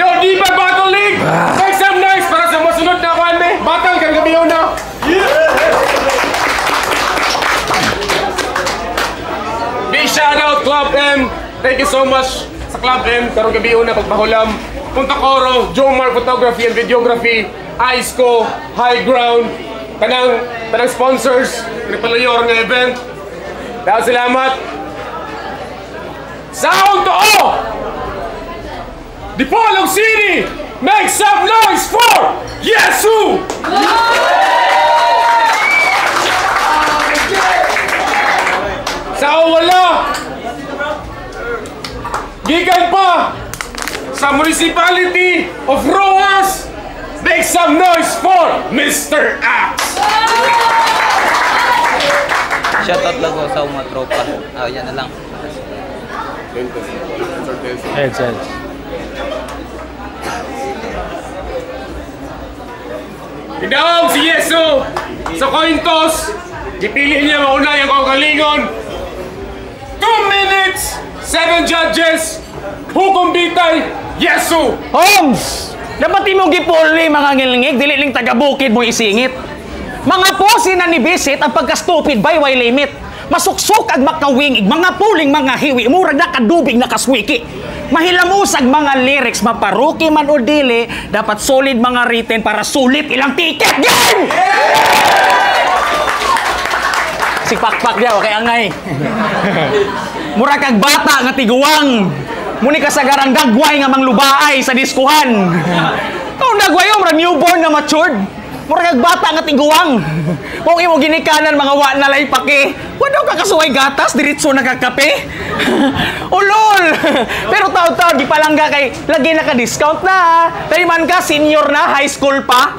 Yo, di ba Battle League? Make some noise para sa masunod na kwan, me. Battle kang gabi yun na. Big shout out Club M. Thank you so much sa Club M. Karong gabi yun na pagpahulam. Punta Coro, Jomar Photography and Videography, Iceco, High Ground, tanang sponsors, nagpalayor ng event. Dahil salamat. Sound to all! Dipolog City, make some noise for Yesu! Sa wala, gikan pa sa Municipality of Rojas, make some noise for Mr. Axe! Shoutout lang ko sa mga tropa. Yan na lang. Heads. Pinawag si Yesu sa coin toss. Dipili niya mauna yung kagalingon. 2 minutes, 7 judges. Hukom bitay, Yesu! Holmes! Dapat mo gipuli mga ngilingig, dili ling taga-bukid mo isingit. Mga posi na ni Bisit ang pagka-stupid by way limit. Masuksok ag makawingig, mga puling mga hiwi, murag nakadubig nakaswiki. Mahilamusag mga lyrics, maparuki man o dili, dapat solid mga written para sulit ilang ticket. Game! Si Pakpak dia, okay angay. Murag kag bata nga tiguwang. Muni ka sa garang dagway nga manglubaay sa diskuhan. Kung dagway o, murag newborn na matured. Murag kag bata nga tiguwang. Kung imo ginikanan mga wa na lay paki. Wala ka kasuway gatas, diritso na kakape. Ulol! Pero taon-taon, di palangga kay lagi na ka-discount na. Tayo man ka, senior na, high school pa.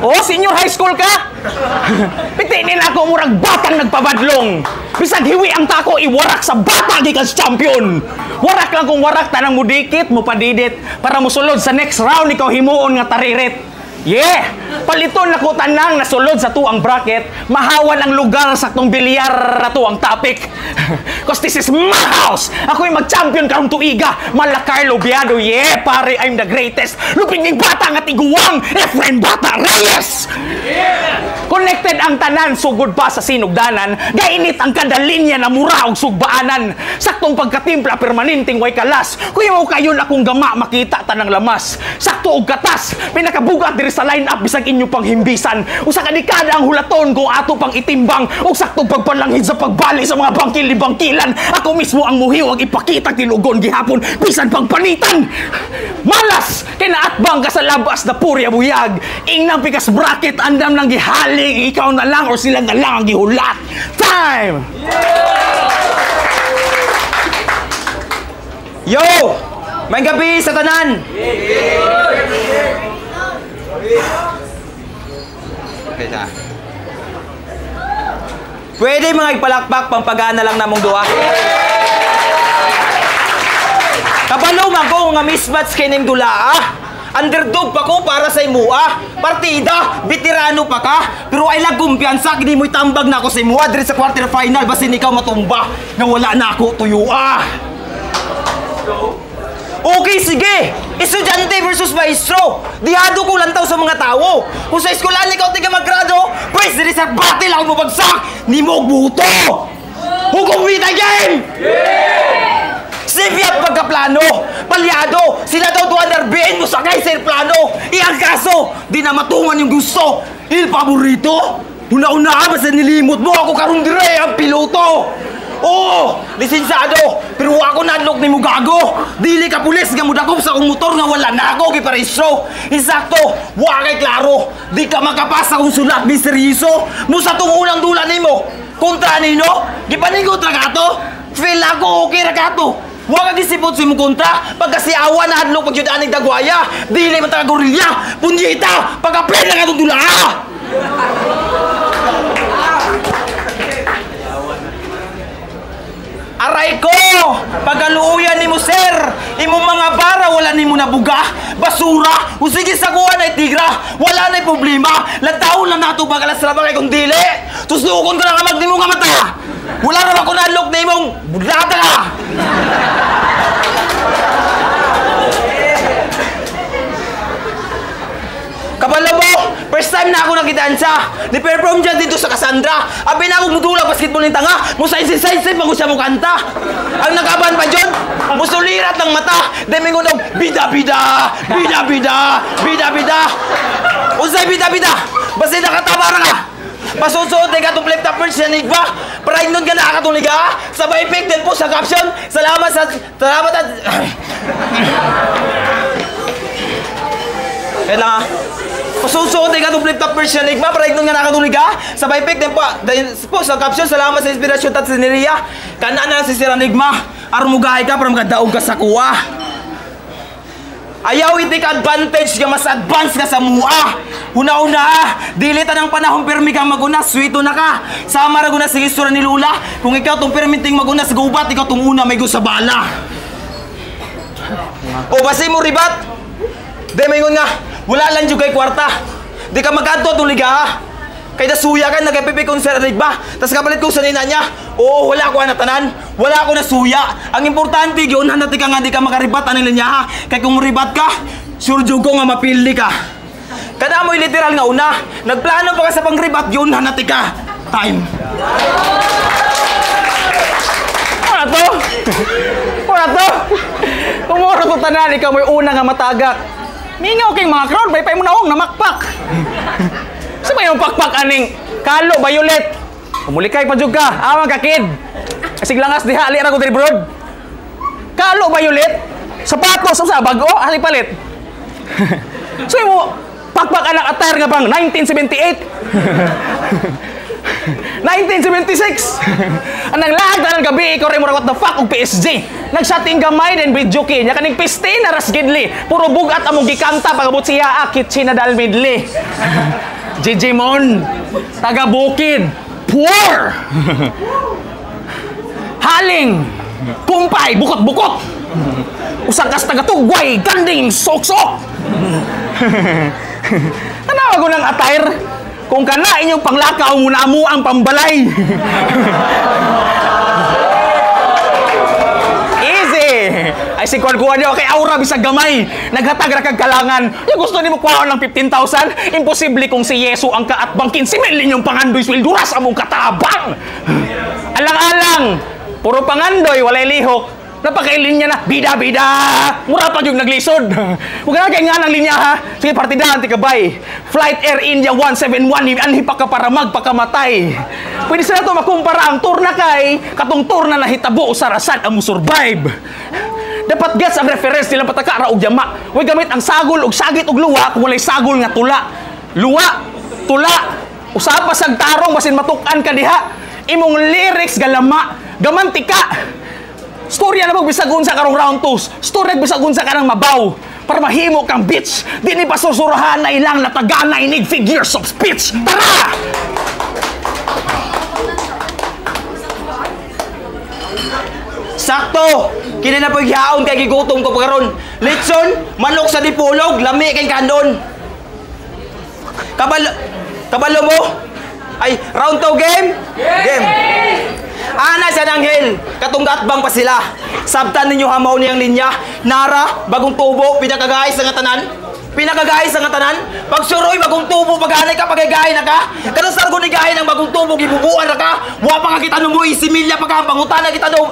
O, senior high school ka? Pitinin ako, murag batang nagpabadlong. Bisag hiwi ang tako, iwarak sa bata gikas champion. Warak lang kung warak, tanang mo dikit, mo padidit. Para mo sulod sa next round, ikaw himuon nga taririt. Yeah! Paliton na ko tanang nasulod sa tuang bracket, mahawan ang lugar sa tong bilyar na tuang topic. Cause this is my house! Ako'y mag-champion karong tuiga, Mala Carlo Biado, yeah! Pare, I'm the greatest! Lupinging bata nga tiguwang, Efren Bata Reyes! Yeah! Connected ang tanan, sugod pa sa sinugdanan, gainit ang kada linya na mura og sugbaanan. Saktong pagkatimpla, permanenteng way kalas, kuya mo kayon akong gama, makita tanang lamas. Sakto og katas, pinakabugat diri sa line-up bisag inyo pang himbisan. Usa ka dekada ang hulaton kung ato pang itimbang ug saktong pagpanlanghid sa pagbali sa mga bangkil-bangkilan. Ako mismo ang muhiw ang ipakita tinugon gihapon bisan pagpanitan. Malas kay naatbang ka sa labas na purya buyag. Ingnang pikas bracket andam nang gihaling, ikaw na lang or sila na lang ang gihulat. Time. Yo! May gabi sa tanan! Okay sa. Pwede mga ipalakpak pampagana lang namong duha. Kabalo man ko nga mismatch kining dula. Underdog pa ko para sa imua. Partida, veterano pa ka. Pero ay lang kumpiyansa, hindi mo'y tambag na ako sa imua. Diri sa quarterfinal, basin ikaw matumba. Nga wala na ako tuyua. Okay, sige! Estudyante versus maestro! Dihado ko lantaw sa mga tao! Kung sa eskwelahan ikaw tiga maggrado, pwes diri sa battle ako mabagsak! Ni mo buto! Hukom wita game! Yeah! Sivya at pagkaplano! Palyado! Sila daw duwan narbiin mo sakay sa plano! Iyang kaso! Di na matungan yung gusto! Il paborito! Una-una basta nilimot mo ako karong dire ang piloto! Oo! Lisensado! Pero ako nadlok ni mo gago! Dili ka pulis nga mudakop sa akong motor nga wala na ako kiparehistro! Insakto! Wa kay klaro! Di ka makapasa kung sulat misteryoso! Musa tong unang dula nimo! Kontra nino! Gipaningot ra kato! Feel ako okay ra kato! Wa ka gisipot sa imong kontra! Pagkasiawa na hadlok pagyudanig dagwaya! Dili man taga gorilya! Punyita! Pagka-play na katong dula! Aray ko! Pagaluuyan ni mo, sir! Imong mga bara, wala ni mo nabuga! Basura! O sige sa kuha na tigra! Wala na'y problema! Lantaon lang nato bagalas na bagay kong dili! Tusukon ko na nga magdi mo nga mata! Wala naman ko nalok na imong budlata ka! Daghan na ako nakitaan sa ni-perform dyan dito sa Cassandra. Abi na akong mudulang basketball ng tanga. Musay-say-say pag siya mo kanta. Ang nakaban pa dyan, musulirat ng mata. Demingon ng bida-bida, bida-bida, bida-bida. Unsay bida-bida? Basta nakatabara ka. Pasusuot ka itong flip top version ni Igba. Para inon ka na akatong liga. Sabay pick din po sa caption. Salamat at... Kaya lang ha. Pasusuot ka itong flip top version ni Igba. Para inon ka na akatong liga. Sabay pick din po sa caption. Salamat sa inspirasyon at siniriya. Kanaan na si Sir Enigma. Armugahay ka para magadaog ka sa kuwa. Ayaw i-take advantage ka, mas advance ka sa mua. Una-una, dili ta ng panahon permi kang maguna, sweeto na ka. Sama ra guna sa istorya ni Lula. Kung ikaw tong permiting maguna sa gubat, ikaw tong una may sa bala. O basi mo ribat? Di mayngon nga, wala lang dyan kay kwarta. Di ka magkanto itong liga ha. Kaya nasuya ka, nagpipikon sa Enigma. Tapos kapalit ko sa nina niya. Oo, wala ko na tanan. Wala ko na suya. Ang importante, yun, hanati ka nga di ka makaribat anong linya ha. Kaya kung ribat ka, sure ko nga mapili ka. Kada mo'y literal nga una. Nagplano pa ka sa pangribat, yun, hanati ka. Time. Wala to? Wala to? Tumuro to tanan, ikaw mo'y una nga matagak. Mingaw king mga crowd, bay pa mo naong namakpak. Sa ba yung pakpak aning Kalo, Violet? Umulikay pa jud ka, awang ka kid. Asig langas diha, ali ra ko diri broad. Kalo, Violet? Sapatos sa bago, ali palit. So mo pakpak anak attire nga bang 1978. 1976. Anang lahat anang gabi ikaw rin mo what the fuck og PSG. Nagsating gamay din video kay nya kaning piste na ras gidli. Puro bugat among gikanta pagabot siya akit sina dal midli. Jijimon, taga Bukid, poor. Haling, kumpay, bukot-bukot. Usakas taga Tugway, ganding, sok-sok. Tanawa ko ng attire. Kung kana inyong panglakaw, muna mo ang pambalay. Ay si kuwan niyo kay aura bisag gamay. Naghatag ra kag kalangan. Yung gusto nimo kuhaon ng 15,000, imposible kung si Yesu ang kaatbang 15,000 ninyong pangandoy swelduras among katabang. Alang-alang, puro pangandoy walay lihok. Napakailin niya na, bida-bida! Mura pa yung naglisod. Huwag na kaya nga ng linya ha. Sige, partidahan, tikabay. Flight Air India 171, anhi pa ka para magpakamatay. Pwede sila ito makumpara ang tour na kay katong tour na nahitabo o sarasan ang musurvive. Dapat gets ang reference nilang patakara o yama. Huwag gamit ang sagol o sagit o luwa kung walay sagol nga tula. Luwa, tula, usapa sag tarong basin matukan ka diha. Imong lyrics galama, gamantika. Storya na magbisagun sa karong round 2. Storya magbisagun sa karang mabaw. Para mahimo kang bitch. Di ni pasusurahan na ilang latagan na inig figures of speech. Tara! Sakto! Kini na paghihaon kay gigutom ko pagkaron. Litson, manok sa dipulog, lami kay kandon. Kabalo mo? Ay, round 2 game? Game! Ana sa Nanghel, katunggat-bang pa sila. Sabtan ninyo hamaw niyang linya. Nara, bagong tubo, pinakagahis sa ngatanan. Pinakagahis sa ngatanan. Pag suroy, bagong tubo, paghanay ka, pagagahin na ka. Kanang sargo ni gahin ang bagong tubo, gibubuan na ka. Wapa ka kita nung mo, isimilya pa ka, ang pangutana kita nung.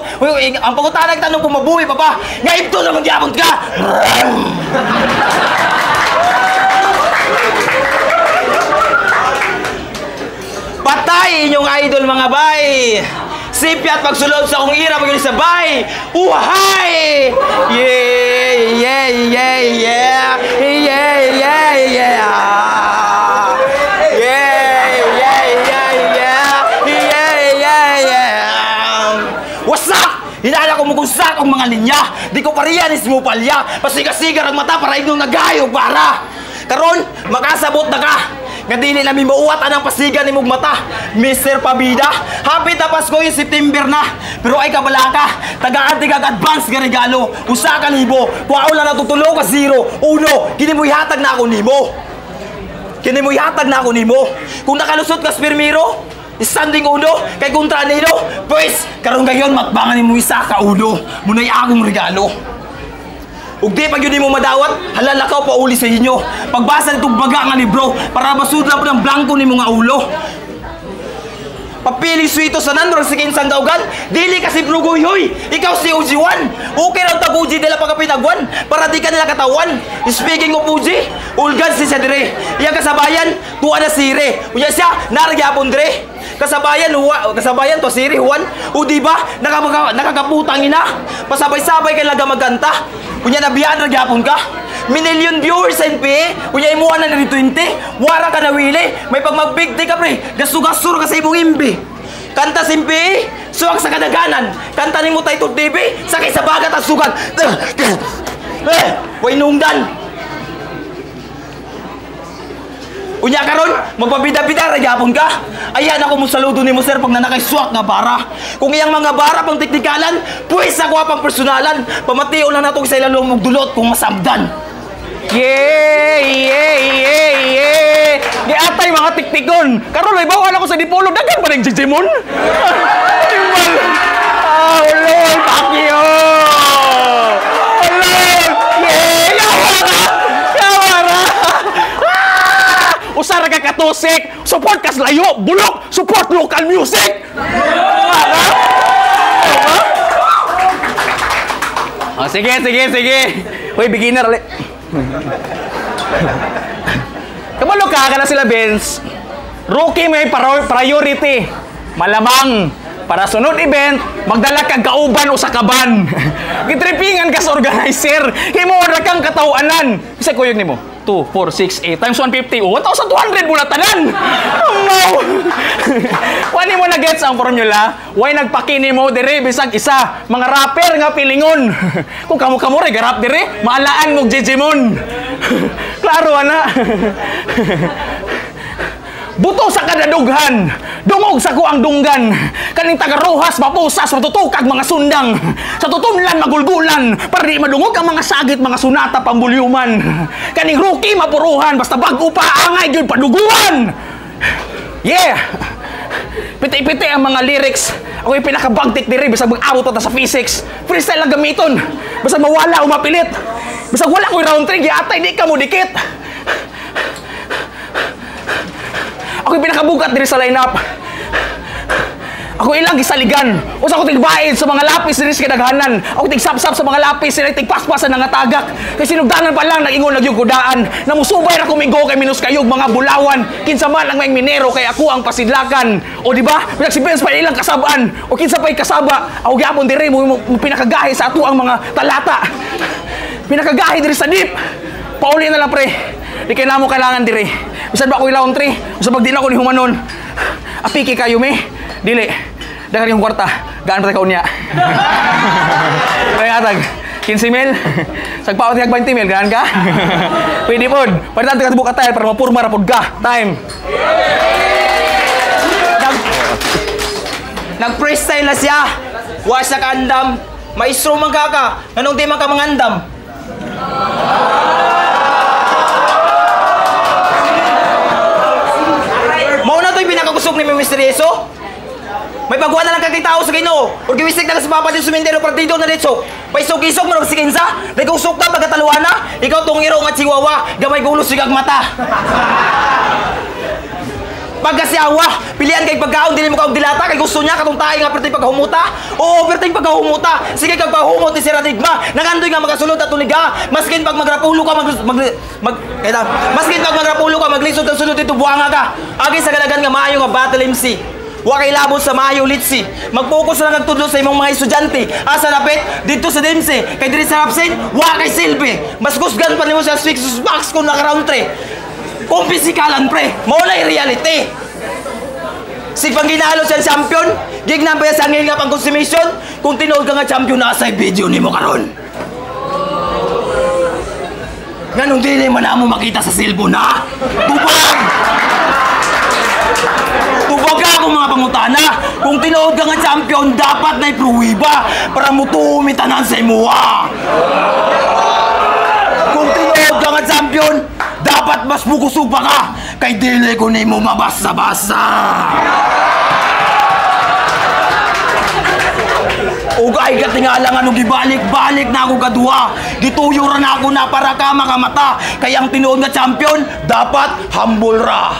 Ang pangutana kita nung pumabuhi pa pa. Nga ito naman diabot ka. Patay inyong idol mga bay. Sipyat pagsulod sa akong ira pag sabay. Uhay! Yeah, yeah, yeah, yeah. Yeah, yeah, yeah. Yeah, yeah, yeah, yeah. Yeah, yeah, yeah. What's up? Hinala ko mugussak ang mga linya. Di ko pariyan ismo palya. Pasiga-sigar ang mata para inyong nagayo para. Karon, makasabot na ka. Nga dili namin mauwat anang pasigan ni mong mata, Mr. Pabida. Happy na Pasko yung September na. Pero ay kabala ka, tagaan kag advance nga regalo. Usa ka libo, kuwaon lang natutulo ka 0. Uno, kini mo ihatag na ako nimo. Kini mo ihatag na ako nimo. Kung nakalusot ka Spermiro, standing uno, kay kontra nilo, pues, karon gayon matbangan ni mo isa ka uno. Munay akong regalo. Ug di pag yun mo madawat, halalakaw pa uli sa inyo. Pagbasa nitong baga nga libro, para masudlan po ng blanco ni mga ulo. Papiling suito sa nandro si kinsang daugan, dili kasi brugoy-hoy. Ikaw si Uji-1. Okay raw tag Uji nila pagkapinagwan, para di ka nila katawan. Speaking of Uji, ulgan si Sadire. Iyang kasabayan, tuwa na sire. Unya siya, naragyapon dire. Kasabayan to sire, Juan. O diba, nakakaputang ina. Pasabay-sabay kay laga maganta. Unya nabiyan nagyapon ka. Minilyon viewers sa NPA. Unya imuha na ni 20. Wara ka na wili. May pagmagbigti ka pre. Gasugasur ka sa ibong imbi. Kanta sa NPA. Suwag sa kadaganan. Kanta ni mo tayo TV. Sakay sa bagat at sugan. Way nungdan. Unya karon, magpabida-bida ragyapon ka. Ayan ako mo saludo ni mo sir pag nanakay swak nga bara. Kung iyang mga bara pang teknikalan, pues ako pang personalan. Pamatiyo lang natong sa ilalong magdulot kung masabdan. Yeah! Di atay mga tiktikon. Karon ay bawal ako sa Dipolo, dagan pa ning Jijimon. Oh Lord, Pacquiao! Oh Lord! Yawara! Usara ka katusik, support kas layo, bulok, support local music. Oh, sige. Hoy, beginner ulit. Kabalo ka na sila, Vince. Rookie may priority. Malamang para sunod event, magdala kag kauban o sa kaban. Gitripingan ka sa organizer. Himo ra kang katawanan. Isa kuyog nimo. 2, 4, 6, 8 times 150. 1,200 bulatanan. No. Wani mo na gets ang formula. Why nagpakini mo dire bisag isa. Mga rapper nga pilingon. Kung kamo re garap dire, maalaan mo Jijimon. Klaro ana. Buto sa kadadughan, dungog sa kuang dunggan. Kaning taga-Rojas, mapusas, matutukag mga sundang. Sa tutunlan, magulgulan, para di madungog ang mga sagit, mga sunata, pambulyuman. Kaning rookie, mapuruhan, basta bago pa, angay, yun, paduguan. Yeah! Piti-piti ang mga lyrics. Ako yung pinakabagtik diri, basta mag-abot ata sa physics. Freestyle lang gamiton. Basta mawala o mapilit. Basta wala ko yung round 3, giatay, di ka mo dikit. Ako yung pinakabugat diri sa lineup. Ako ilang gisaligan. Usa ko tigbaid sa mga lapis diri sa kadaghanan. Ako tigsap-sap sa mga lapis sila tigpaspasan nga tagak. Kay sinugdanan pa lang nag-ingon nagyugudaan. Namusubay ra kumigo kay minus kayog mga bulawan. Kinsa man ang may minero kay ako ang pasidlakan. O di ba? Pinag si Benz pa ilang kasaban. O kinsa pa'y kasaba. Ako gyapon diri mo pinakagahi sa ato ang mga talata. Pinakagahi diri sa deep. Pauli na lang pre. Di kay namo kailangan diri. Bisan ba ako ilaon 3? Usa bagdi na ko ni humanon. Apiki kayo me. Dili. Dagan yung kwarta. Gaan pa ka unya. Kaya atag 15,000. Sagpaot niya 20,000 gaan ka? Pwede pod. Pwede natin katubok atay para mapurma ra pod ka. Time. Nag-freestyle na siya. Wa siya kaandam. Maestro man ka. Anong di man ka mangandam? Pinakakusog ni Mr. Yeso? May pagwa na lang kagay tao sa Ginoo. Or giwisik na lang sa papa din sumindero partido na dito. Paisog-isog mo si kinsa. Nagusok na pagkataluana. Ikaw tong iro nga chihuahua. Gamay gulo sigag mata. Pagkasyawa, pilihan kay pagkaon dili mo kaog dilata kay gusto niya katong tayo nga perting pagkahumuta. Oo, perting pagkahumuta. Sige kag pahumot ni Sir Adigma. Nagandoy nga magasulod at tuliga. Maskin pag magrapulo ka maskin pag magrapulo ka maglisod ang sulod dito buanga ka. Agi sa galagan nga maayo nga battle MC. Wa kay labot sa maayo litsi. Mag-focus lang kag sa imong mga estudyante. Asa napit dito sa DMC. Kay diri sa absent, wa kay silbi. Mas gusgan pa nimo sa fixus box kung naka round 3. Kung pisikalan pre, maulay reality. Si pangginalo siya champion, gig na ba sa angin nga pang consummation, kung tinuod ka nga champion na sa video ni mo karon. Ganong dili man na mo makita sa silbo na. Tubag! Tubag ako mga pangutana. Kung tinuod ka nga champion, dapat na ipruwiba para mutuumi tanan sa imuha. Kung tinuod ka nga champion, dapat mas bukusupa ka kay dili ko nimo mabasa-basa. Ugay ka tingalang ano gibalik-balik na ako kaduha. Gituyo ra na ako na para ka makamata. Kaya ang tinuod nga champion, dapat humble ra.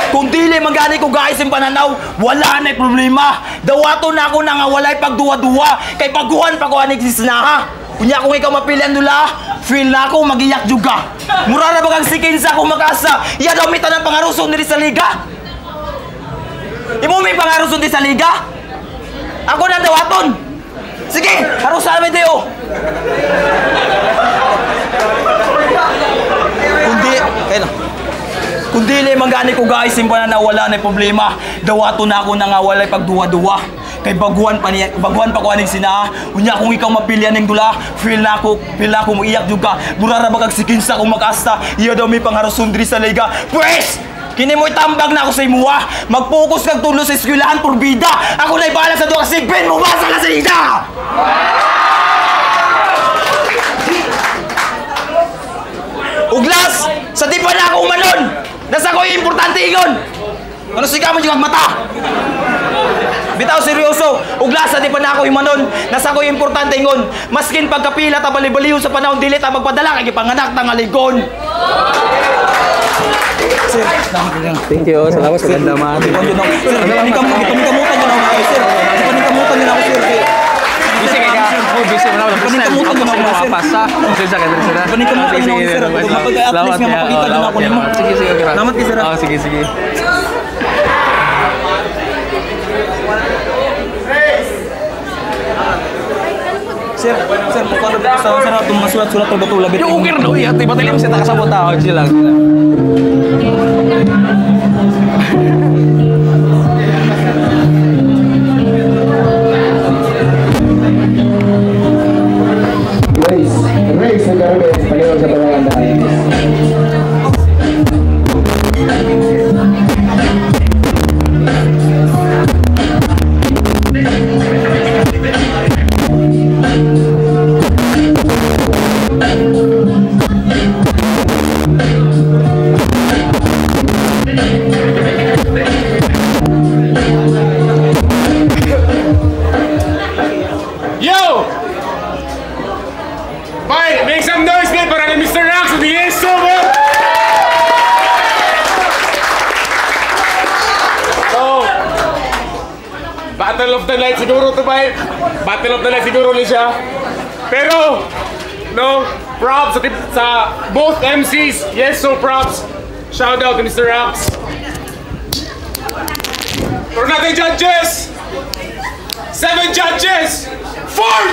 Kung dili magani ko guys yung pananaw, wala na problema. Dawato na ako na nga walay pagduwa-duwa. Kay pagguhan pa ko anig si Sinaha. Kunya kung ikaw mapilian nula, feel na ako magiyak juga. Mura na bagang sikin sa akong makasa. Iya daw may tanang pangaruson diri sa liga. Imo may pangaruson diri sa liga? Ako na dawaton. Sige, harusan mi tayo. Kung dili manggani ko guys, simpa na wala na problema. Dawato na ako na nga walay pagduwa-duwa. Kay baguhan pa ko aning Sinaha. Unya kung ikaw mapilian ning dula, feel na ako mo iyak juga. Murara bagag sikinsa kung makasta. Iya daw may pangaruson diri sa liga. Pwes! Kini mo'y tambag na ako sa imuha. Mag-focus kag tulo sa eskwelahan por bida. Ako na'y bahala sa duha kasi Ben mo basa ka sa liga! Uglas! Sa di pa na ako umanon! Nasa ko yung importante ingon! Ano siga mo yung mata? Bitaw seryoso! Uglas sa di pa na ako umanon! Nasa ko yung importante ingon! Maskin pagkapila ta balibaliw sa panahon dilit ang magpadala kay panganak tang aligon! Sir, Thank you. Salamat sa ganda man. sir, panikamutan nyo na ako, sir. Panikamutan nyo na ako, sir. Busy ka. Oh, busy mo na. Panikamutan nyo na ako, sir. Pasa. Sige, sige. Panikamutan nyo na ako, sir. Mapag-at least nga mapakita nyo na ako nimo. Sige. Salamat kayo, sir. Oh, sige. Sir, mukha na sa sarap itong mga sulat-sulat o bato labit. Yung ukir daw iya. Tiba tayo siya takasabot tao. Sila. Race nagkaroon ng Espanyol sa pamamandaan. Yo! Bye! Make some noise, man, para kay Mr. Rax with the ESO, man! So, Battle of the Night siguro to, bye. Battle of the Night siguro ni siya. Pero, no, props sa both MCs. Yes, so props. Shout out to Mr. Rax. For natin judges! 7 judges! 4